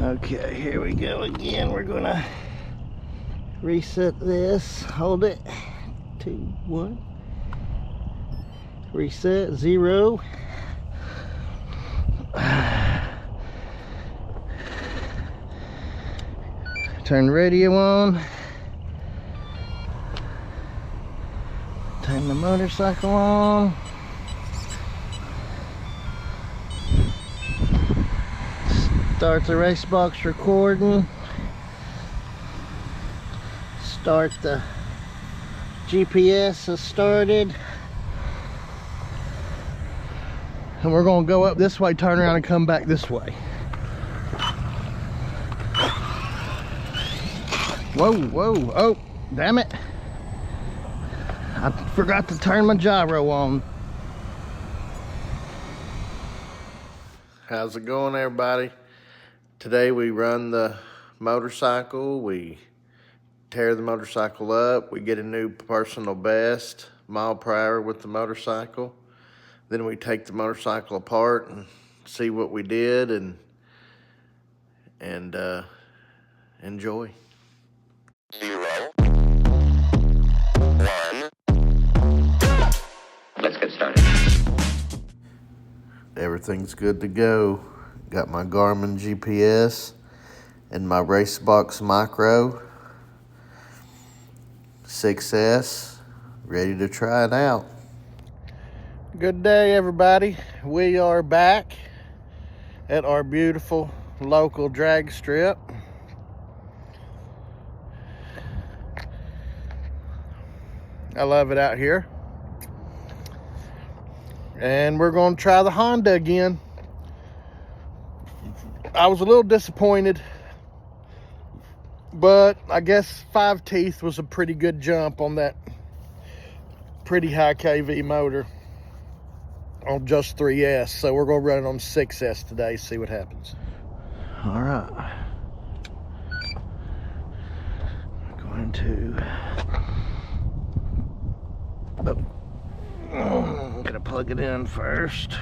Okay, here we go again. We're gonna reset this. Hold it. 2, 1. Reset. 0. Turn the radio on. Turn the motorcycle on. Start the RaceBox recording. Start the GPS has started. And we're gonna go up this way, turn around and come back this way. Whoa, whoa, oh, damn it. I forgot to turn my gyro on. How's it going, everybody? Today we run the motorcycle, we tear the motorcycle up, we get a new personal best mile per hour with the motorcycle. Then we take the motorcycle apart and see what we did and enjoy. 0, 1. Let's get started. Everything's good to go. Got my Garmin GPS and my RaceBox Micro 6S ready to try it out. Good day, everybody. We are back at our beautiful local drag strip. I love it out here. And we're going to try the Honda again. I was a little disappointed, but I guess 5 teeth was a pretty good jump on that pretty high KV motor on just 3S. So we're going to run it on 6S today, see what happens. All right. I'm going to... I'm going to plug it in first.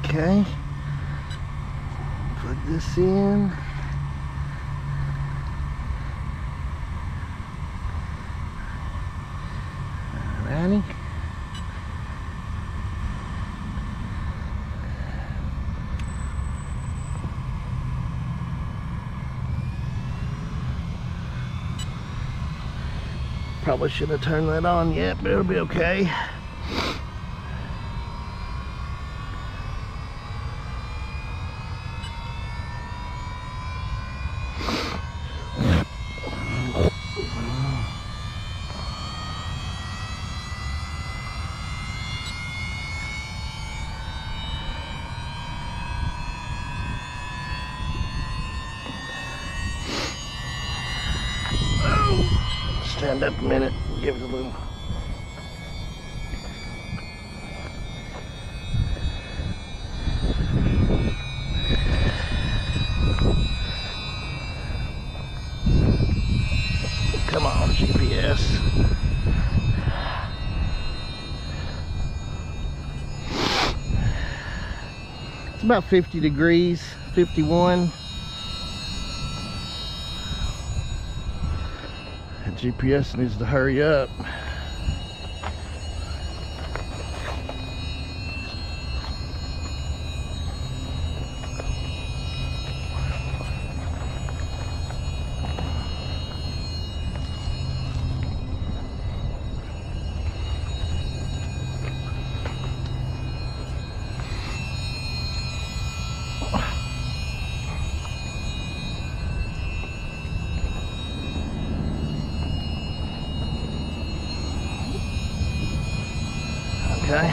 Okay, plug this in. Alrighty. Probably shouldn't have turned that on yet, but it'll be okay. Stand up a minute, give it a little. Come on, GPS. It's about 50 degrees, 51. GPS needs to hurry up. Okay.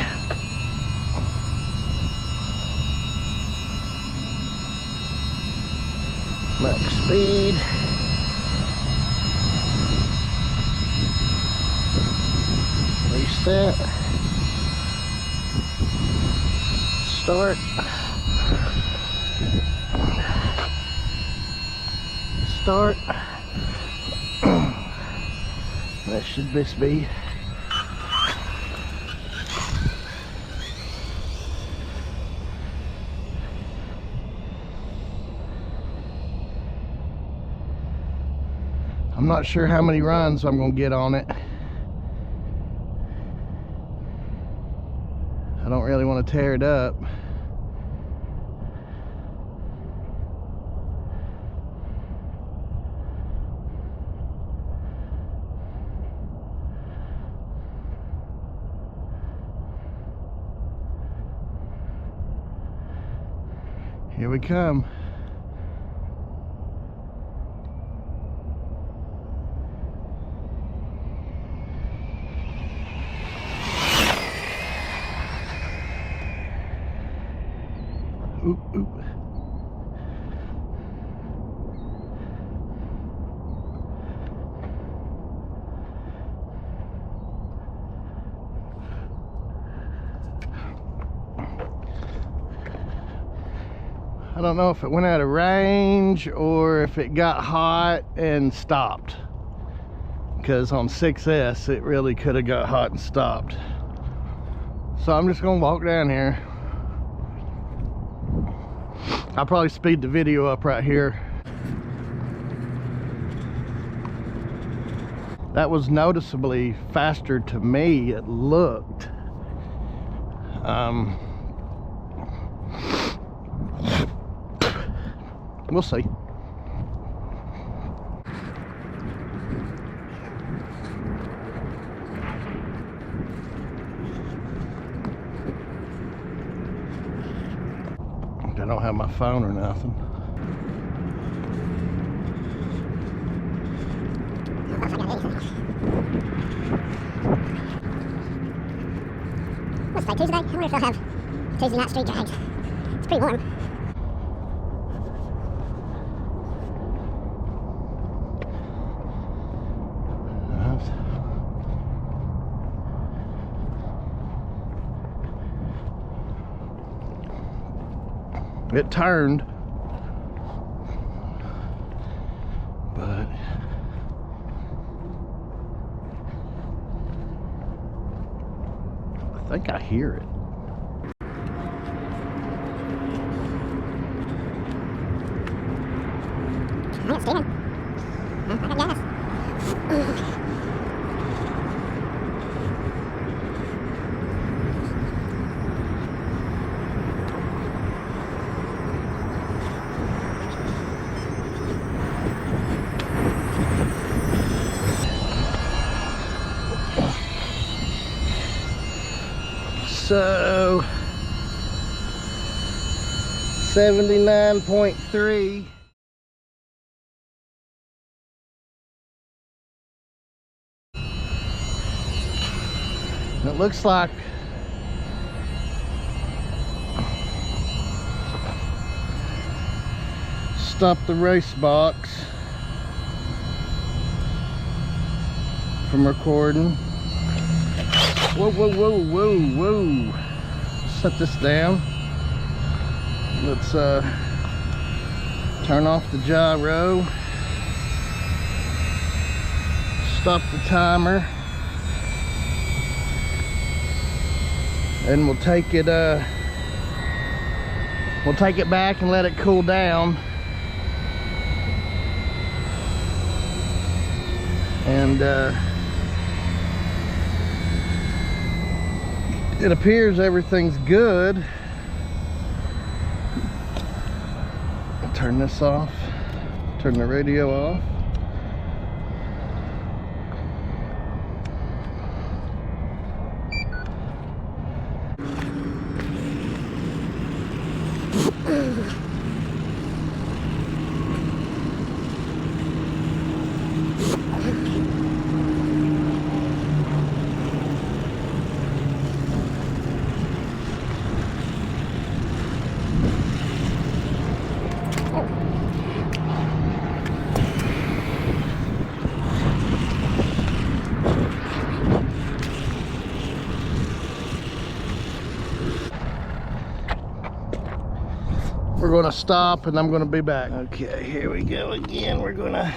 Max speed. Reset. Start. Start. That should be speed. I'm not sure how many runs I'm gonna get on it. I don't really want to tear it up. Here we come. Oop, oop. I don't know if it went out of range or if it got hot and stopped, because on 6S it really could have got hot and stopped. So I'm just gonna walk down here. I'll probably speed the video up right here. That was noticeably faster to me, it looked. We'll see. I don't have my phone or nothing. What's today, Tuesday? I wonder if they'll have Tuesday night street drags. It's pretty warm. It turned, but I think I hear it. I got Steven. I got gas. So 79.3. It looks like stop the race box from recording. Whoa, whoa, whoa, whoa, whoa. Set this down. Let's turn off the gyro. Stop the timer. And we'll take it back and let it cool down. And it appears everything's good. I'll turn this off, turn the radio off. We're gonna stop and I'm gonna be back. Okay, here we go again. We're gonna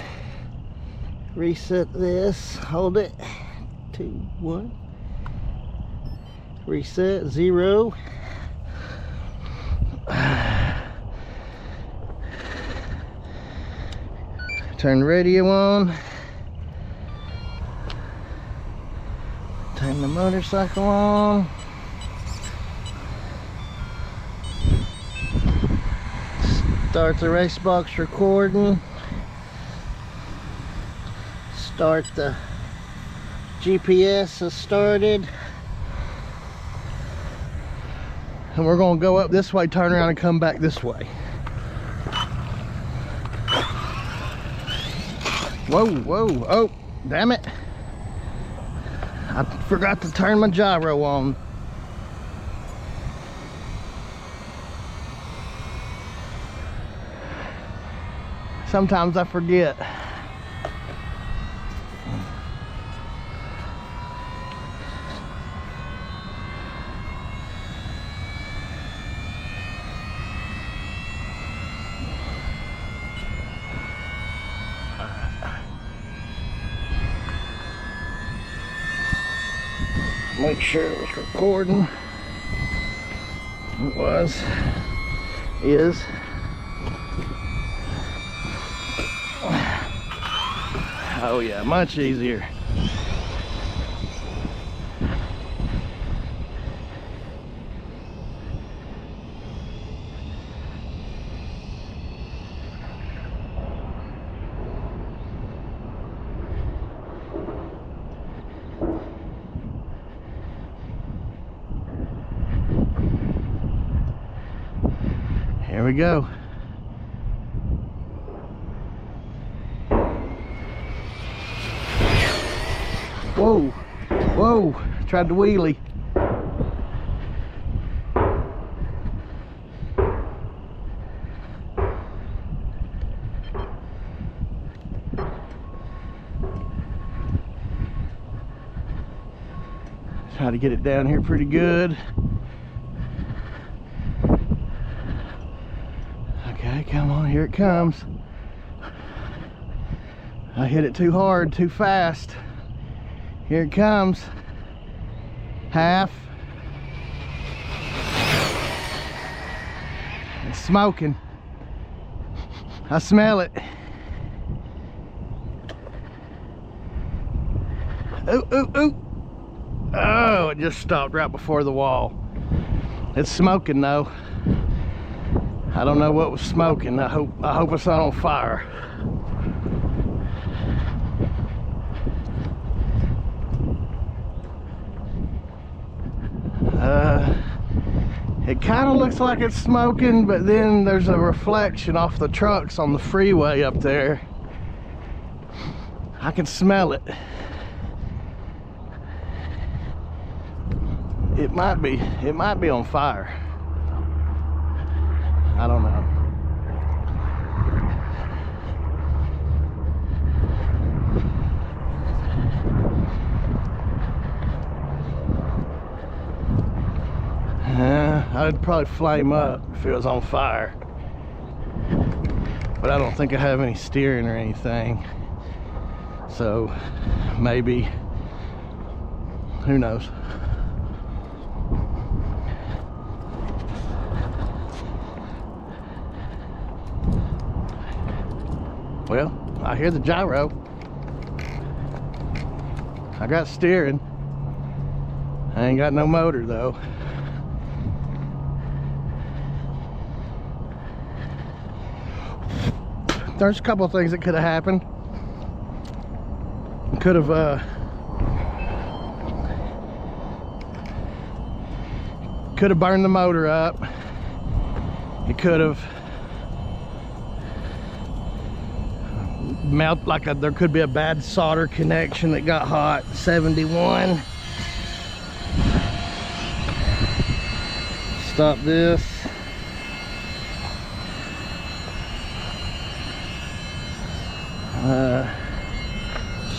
reset this. Hold it. 2, 1. Reset. 0. Turn the radio on. Turn the motorcycle on. Start the RaceBox recording. Start the GPS is started. And we're gonna go up this way, turn around and come back this way. Whoa, whoa, oh, damn it. I forgot to turn my gyro on. Sometimes I forget. Make sure it was recording. It was. Is. Oh yeah, much easier. Here we go. Whoa, whoa, tried to wheelie. Try to get it down here pretty good. Okay, come on, here it comes. I hit it too hard, too fast. Here it comes. Half. It's smoking. I smell it. Ooh, ooh, ooh. Oh, it just stopped right before the wall. It's smoking though. I don't know what was smoking. I hope it's not on fire. It kind of looks like it's smoking, but then there's a reflection off the trucks on the freeway up there. I can smell it. It might be on fire. I don't know. I'd probably flame up if it was on fire. But I don't think I have any steering or anything. So maybe, who knows? Well, I hear the gyro. I got steering. I ain't got no motor though. There's a couple of things that could have happened. Could have burned the motor up. It could have melted, like there could be a bad solder connection that got hot. 71. Stop this.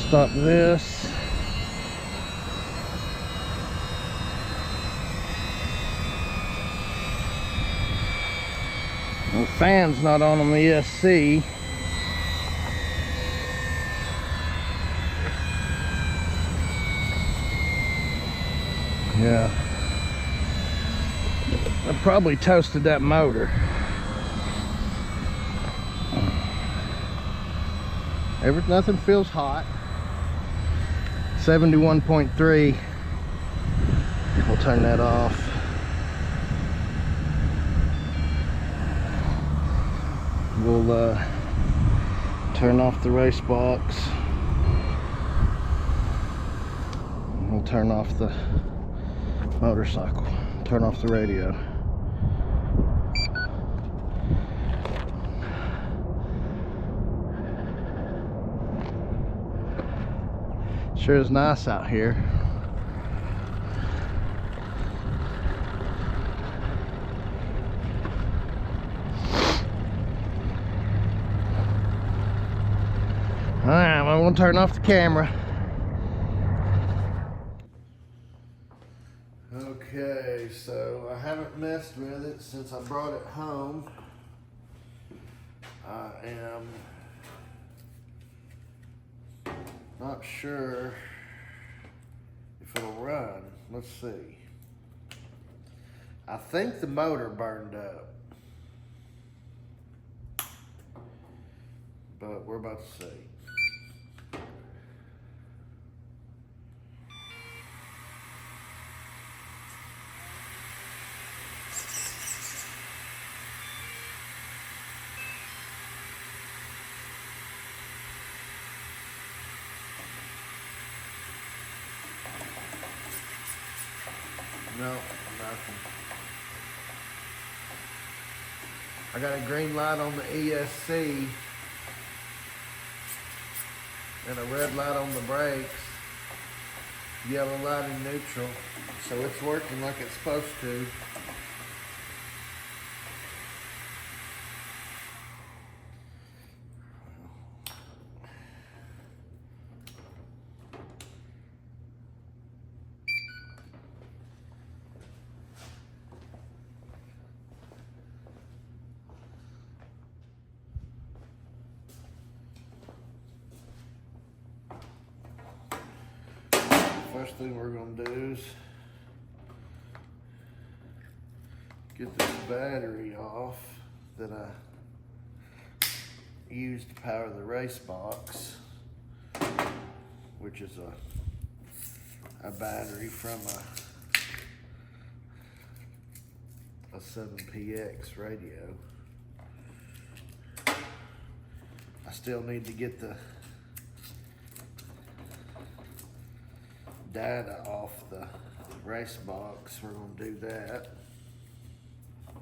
Stop this. The fan's not on the ESC. Yeah. I probably toasted that motor. Nothing feels hot. 71.3. We'll turn that off. We'll turn off the race box. We'll turn off the motorcycle. Turn off the radio. Sure is nice out here. Alright, I'm gonna turn off the camera. Okay, so I haven't messed with it since I brought it home. I am not sure if it'll run. Let's see. I think the motor burned up, but we're about to see. No, nothing. I got a green light on the ESC and a red light on the brakes, yellow light in neutral, so it's working like it's supposed to. First thing we're going to do is get this battery off that I used to power the RaceBox, which is a battery from a 7PX radio. I still need to get the data off the RaceBox. We're going to do that. I'll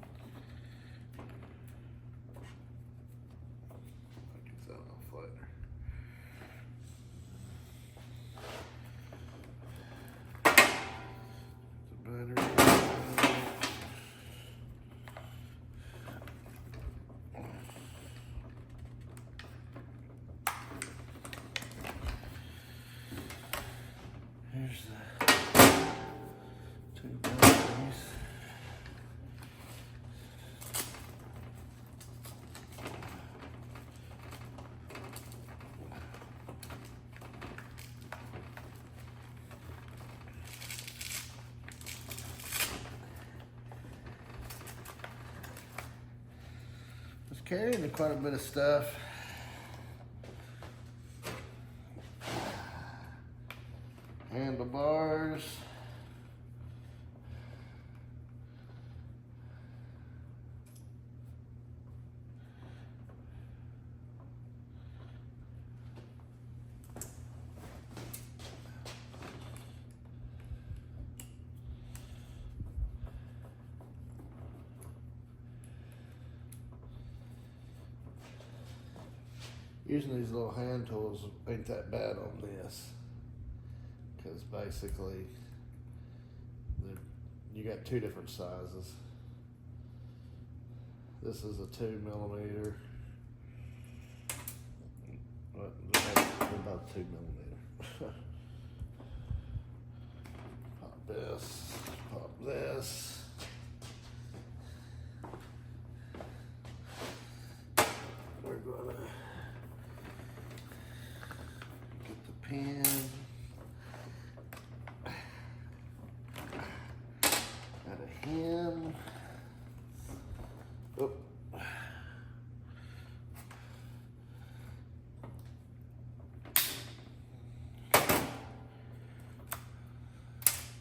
get that off later. The battery. Here's the two batteries. I was carrying quite a bit of stuff. Handlebars. Using these little hand tools ain't that bad on this, because basically you got two different sizes. This is a 2mm. What about 2mm? Pop this, pop this. pin. Got a hem. Oh.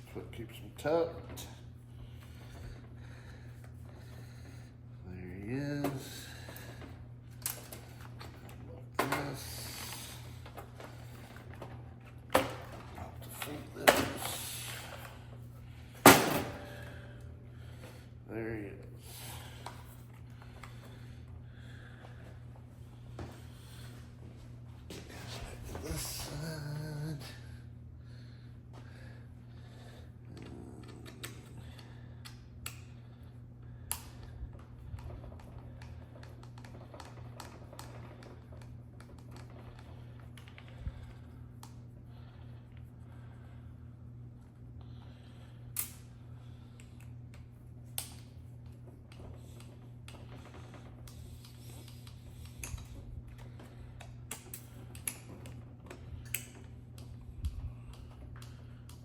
That's what keeps them tucked. There he is. Like this. Pop the feet loose. There he is. Back to this side.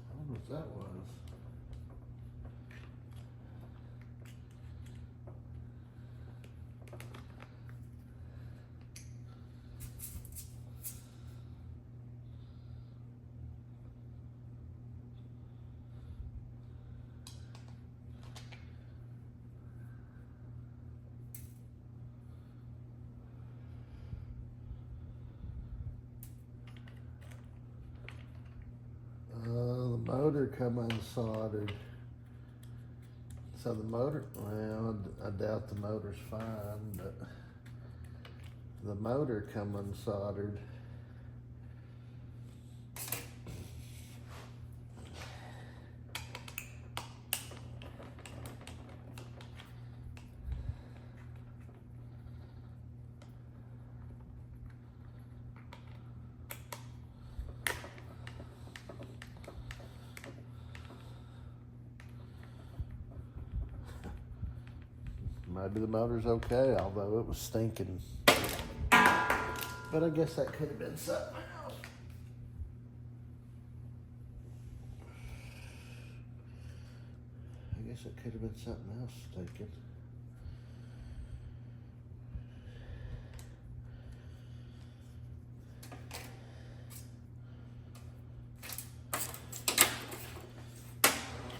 I wonder what that was. The motor come unsoldered. So the motor, well, I doubt the motor's fine, but the motor come unsoldered. Maybe the motor's okay, although it was stinking. But I guess that could have been something else. I guess it could have been something else stinking.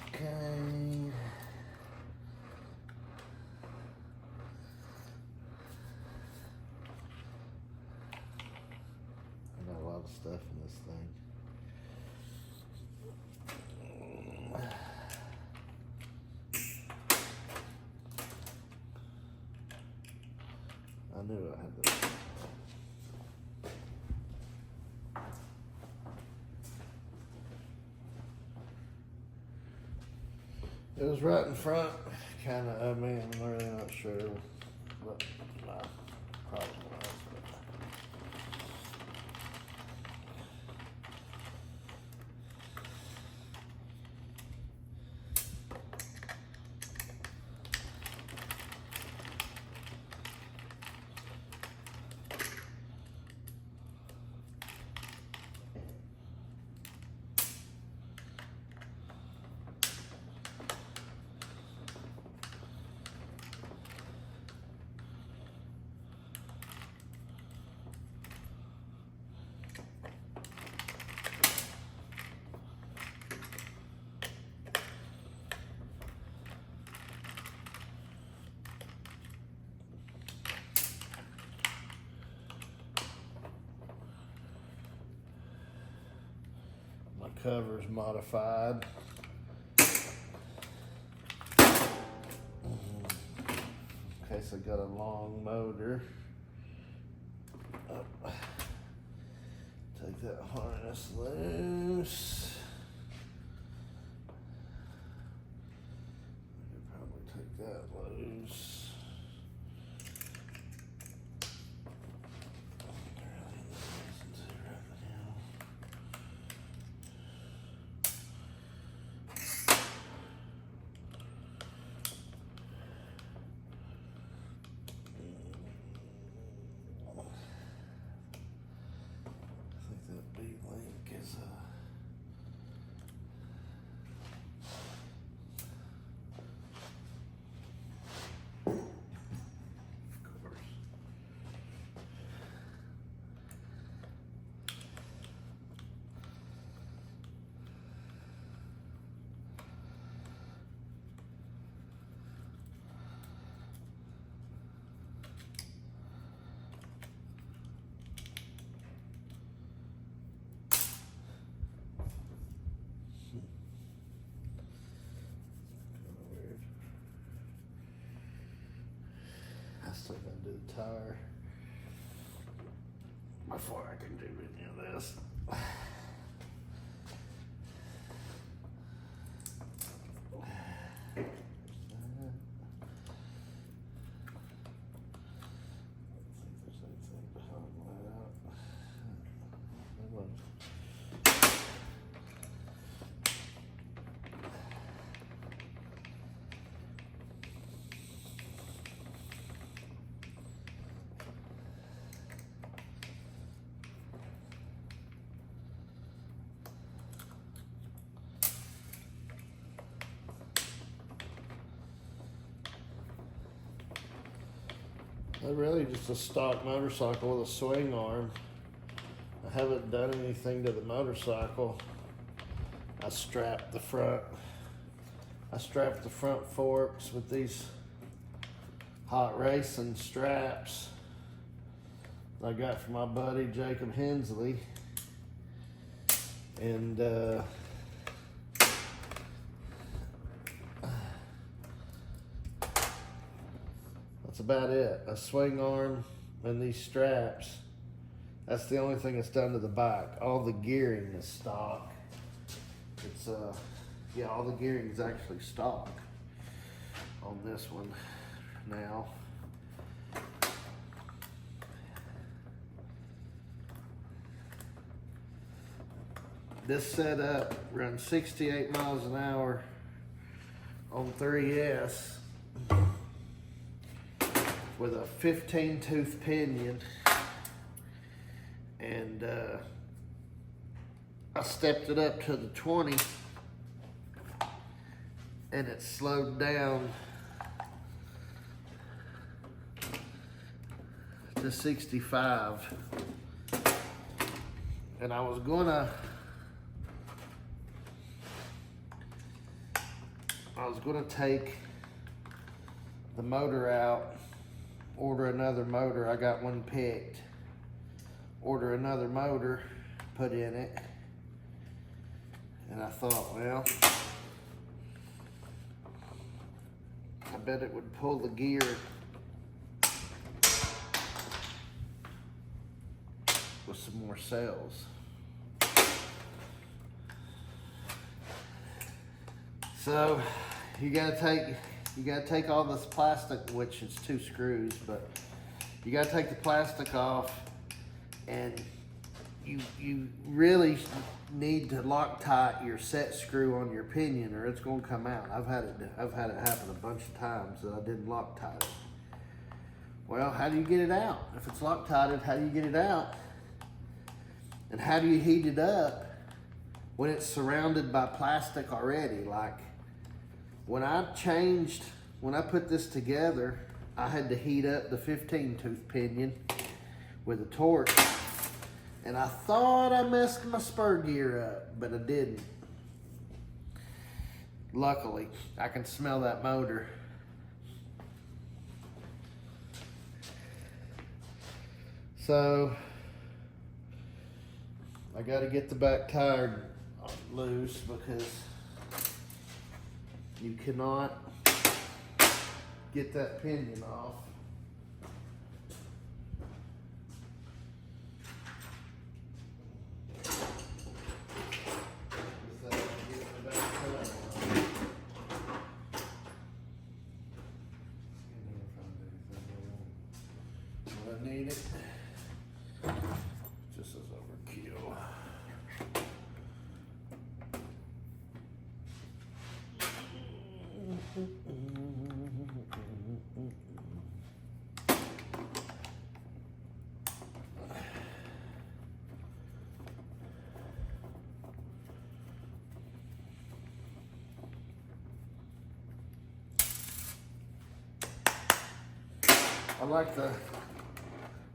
Okay. I got a lot of stuff in this thing. I knew I had this. It was right in front, kind of. I mean, I'm really not sure what my problem was. My cover's modified. In case I got a long motor. Oh. Take that harness loose. I could probably take that loose. I think that bead link. do the tire before I can do any of this. They're really just a stock motorcycle with a swing arm. I haven't done anything to the motorcycle. I strapped the front forks with these hot racing straps I got from my buddy Jacob Hensley. And that's about it. A swing arm and these straps. That's the only thing that's done to the bike. All the gearing is stock. It's yeah, all the gearing is actually stock on this one now. This setup runs 68 miles an hour on 3S with a 15 tooth pinion, and I stepped it up to the 20 and it slowed down to 65. And I was gonna take the motor out, order another motor. I got one picked. Order another motor, put in it. And I thought, well, I bet it would pull the gear with some more cells. So you gotta take all this plastic, which is 2 screws, but you gotta take the plastic off, and you really need to Loctite your set screw on your pinion, or it's gonna come out. I've had it happen a bunch of times that I didn't Loctite it. Well, how do you get it out? If it's Loctited, how do you get it out? And how do you heat it up when it's surrounded by plastic already? Like when I put this together, I had to heat up the 15 tooth pinion with a torch. And I thought I messed my spur gear up, but I didn't. Luckily, I can smell that motor. So, I gotta get the back tire loose because you cannot get that pinion off. I need it. Just as overkill.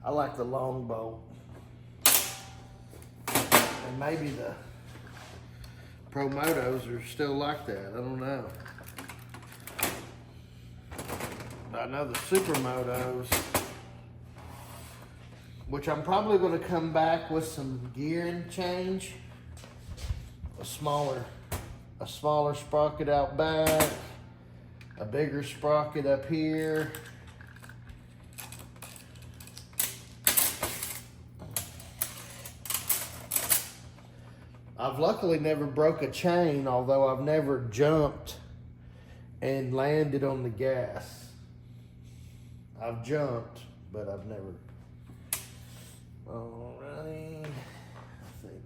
I like the long bolt, and maybe the ProMotos are still like that. I don't know. But I know the Supermotos, which I'm probably going to come back with some gearing change, a smaller sprocket out back, a bigger sprocket up here. I've luckily never broke a chain, although I've never jumped and landed on the gas. I've jumped, but I've never. Alrighty, I think.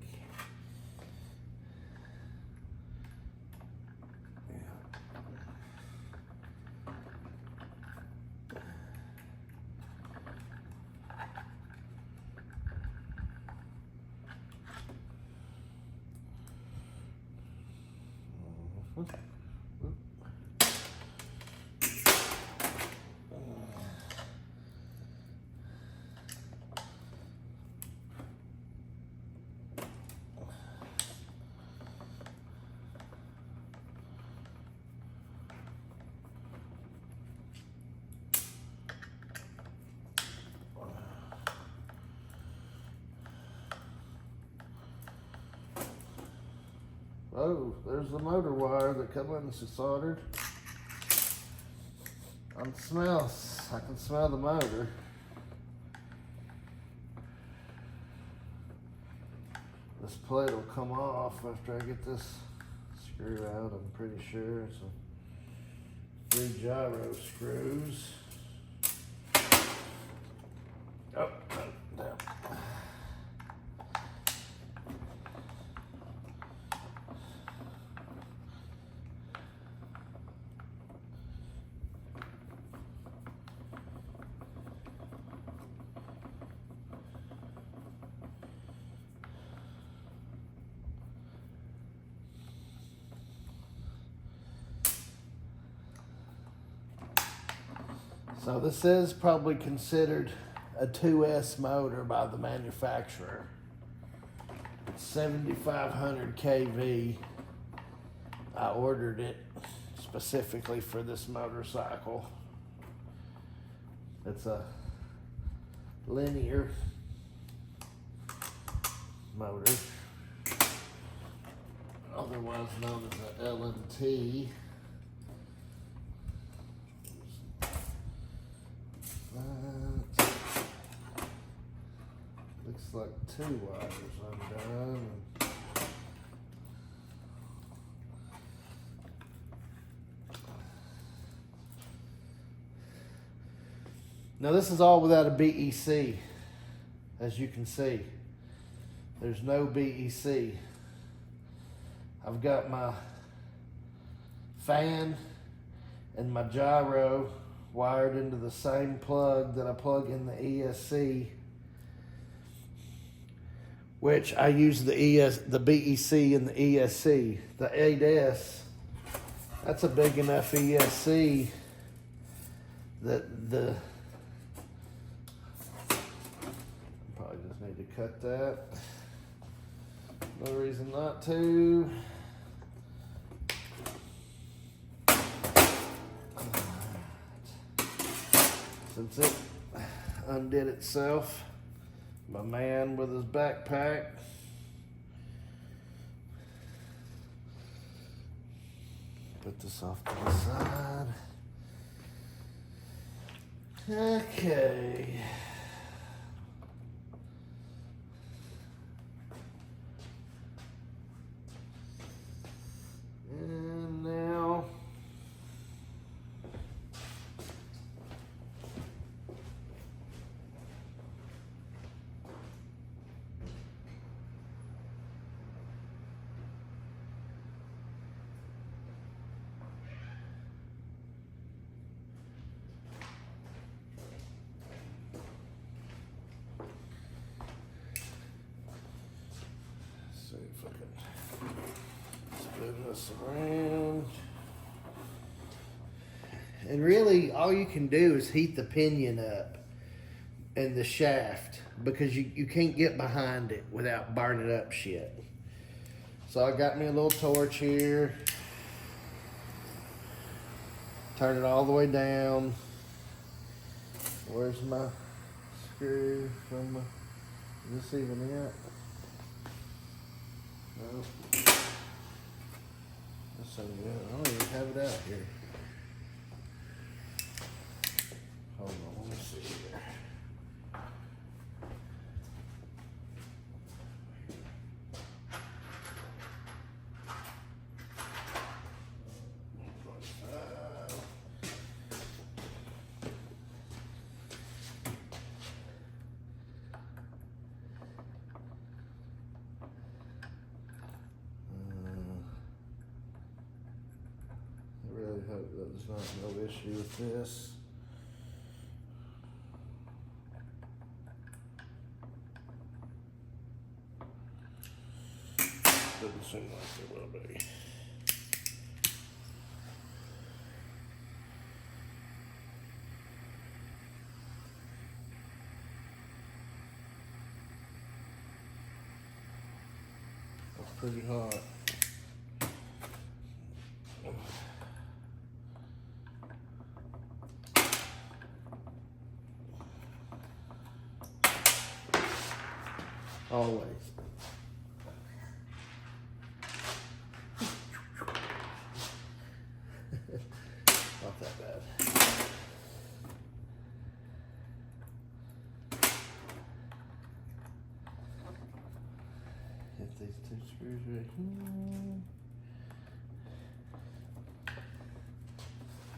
Oh, there's the motor wire that comes unsoldered. I can smell the motor. This plate will come off after I get this screw out, I'm pretty sure. It's a 3 gyro screws. Oh, down. So this is probably considered a 2S motor by the manufacturer. It's 7,500 kV. I ordered it specifically for this motorcycle. It's a linear motor, otherwise known as an LMT. Looks like 2 wires undone. Now this is all without a BEC, as you can see. There's no BEC. I've got my fan and my gyro wired into the same plug that I plug in the ESC, which I use the BEC and the ESC. The 8S, that's a big enough ESC that the, probably just need to cut that. No reason not to. Since it undid itself, my man with his backpack. Put this off to the side. Okay. And now see if I can spin this around. And really, all you can do is heat the pinion up and the shaft, because you can't get behind it without burning up shit. So I got me a little torch here. Turn it all the way down. Where's my screw from my, is this even it? No. That's so good. I don't even have it out here. Hold on, let me see here. There's not no issue with this. Doesn't seem like it will be. That's pretty hot. Always. Not that bad. Hit these two screws right here.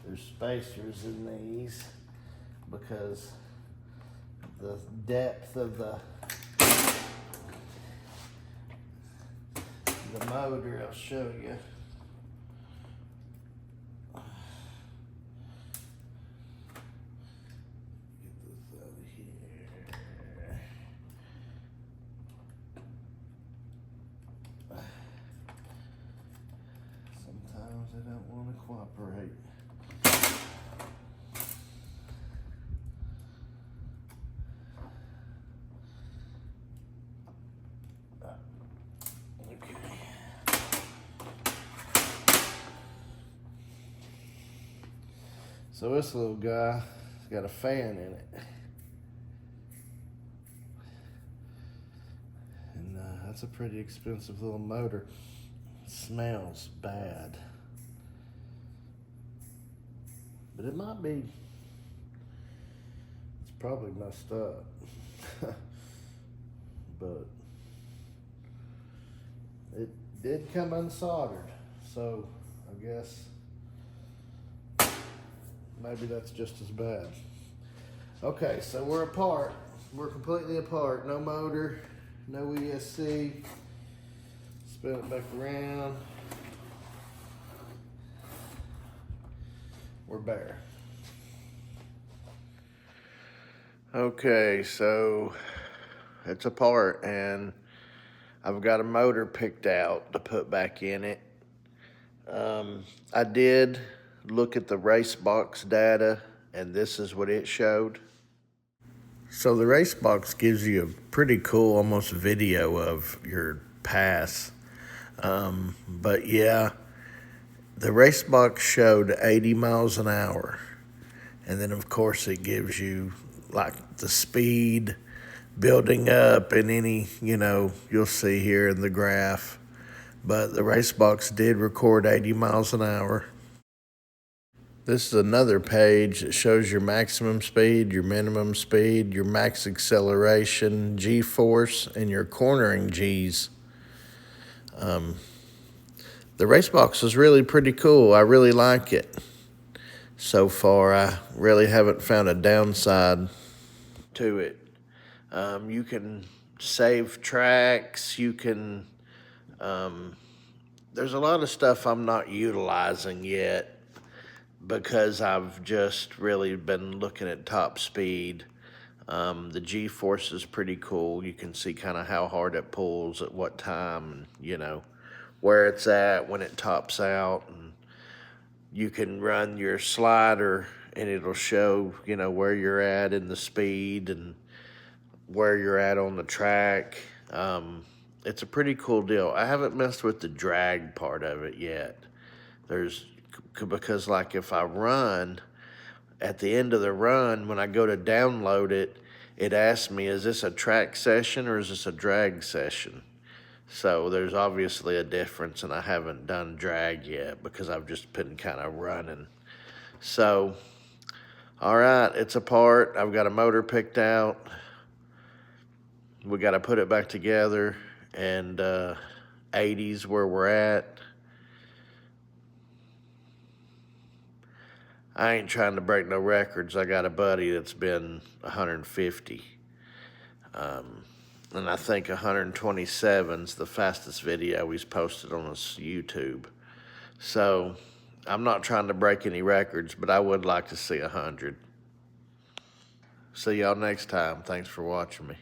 There's spacers in these because the depth of the motor, I'll show you. Get this out of here. Sometimes they don't want to cooperate. So this little guy has got a fan in it. And that's a pretty expensive little motor. It smells bad. But it might be, it's probably messed up. But it did come unsoldered. So I guess maybe that's just as bad. Okay, so we're apart. We're completely apart. No motor, no ESC. Spin it back around. We're bare. Okay, so it's apart and I've got a motor picked out to put back in it. I did look at the RaceBox data, and this is what it showed. So the RaceBox gives you a pretty cool, almost video of your pass. But yeah, the RaceBox showed 80 miles an hour. And then of course it gives you like the speed building up and any, you'll see here in the graph. But the RaceBox did record 80 miles an hour. This is another page that shows your maximum speed, your minimum speed, your max acceleration, G-force, and your cornering Gs. The RaceBox is really pretty cool. I really like it. So far, I really haven't found a downside to it. You can save tracks. You can, there's a lot of stuff I'm not utilizing yet, because I've just really been looking at top speed. The G-force is pretty cool. You can see kind of how hard it pulls at what time, and, where it's at when it tops out. And you can run your slider and it'll show, where you're at in the speed and where you're at on the track. It's a pretty cool deal. I haven't messed with the drag part of it yet. Because like if I run, at the end of the run, when I go to download it, it asks me, is this a track session or is this a drag session? So there's obviously a difference, and I haven't done drag yet because I've just been kind of running. So, all right, it's apart. I've got a motor picked out. We got to put it back together, and 80's where we're at. I ain't trying to break no records. I got a buddy that's been 150. And I think 127's the fastest video he's posted on his YouTube. So I'm not trying to break any records, but I would like to see 100. See y'all next time. Thanks for watching me.